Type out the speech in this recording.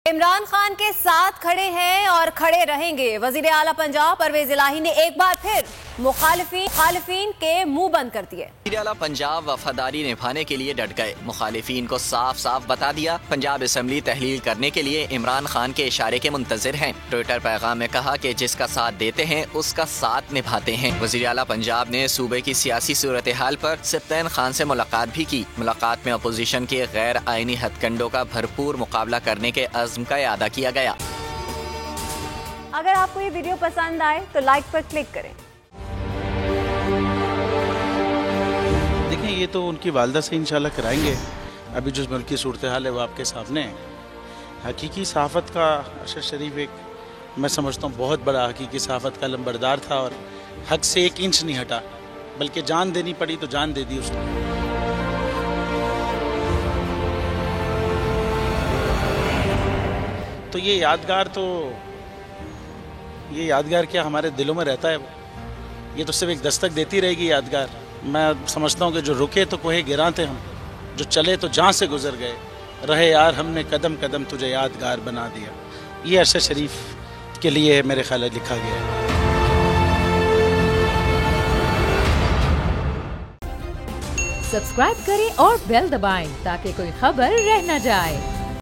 इमरान खान के साथ खड़े हैं और खड़े रहेंगे। वजीर आला पंजाब परवेज इलाही ने एक बार फिर मुखालिफिन के मुंह बंद कर दिए। वजीर आला पंजाब वफादारी निभाने के लिए डट गए। मुखालिफिन को साफ साफ बता दिया, पंजाब असम्बली तहलील करने के लिए इमरान खान के इशारे के मुंतजिर हैं। ट्विटर पैगाम में कहा कि जिसका साथ देते हैं उसका साथ निभाते हैं। वजीर आला पंजाब ने सूबे की सियासी सूरत हाल पर सप्तान खान से मुलाकात भी की। मुलाकात में अपोजिशन के गैर आईनी हथकंडों का भरपूर मुकाबला करने के अज़्म का इआदा किया गया। अगर आपको ये वीडियो पसंद आए तो लाइक पर क्लिक करें। देखें, ये तो उनकी वालदा से इंशाल्लाह कराएंगे। अभी जो मुल्क की सूरत हाल है वो आपके सामने है। हकीकी सहाफ़त का अरशद शरीफ एक, मैं समझता हूँ, बहुत बड़ा हकीकी सहाफ़त का लंबरदार था और हक से 1 इंच नहीं हटा, बल्कि जान देनी पड़ी तो जान दे दी उसने। तो ये यादगार क्या हमारे दिलों में रहता है। ये तो सिर्फ एक दस्तक देती रहेगी यादगार। मैं समझता हूँ कि जो रुके तो कोहे गिरा थे हम, जो चले तो जहाँ से गुजर गए, रहे यार हमने कदम कदम तुझे यादगार बना दिया। ये अरशद शरीफ के लिए मेरे ख्याल लिखा गया है। सब्सक्राइब करें और बेल दबाएं ताकि कोई खबर रह न जाए।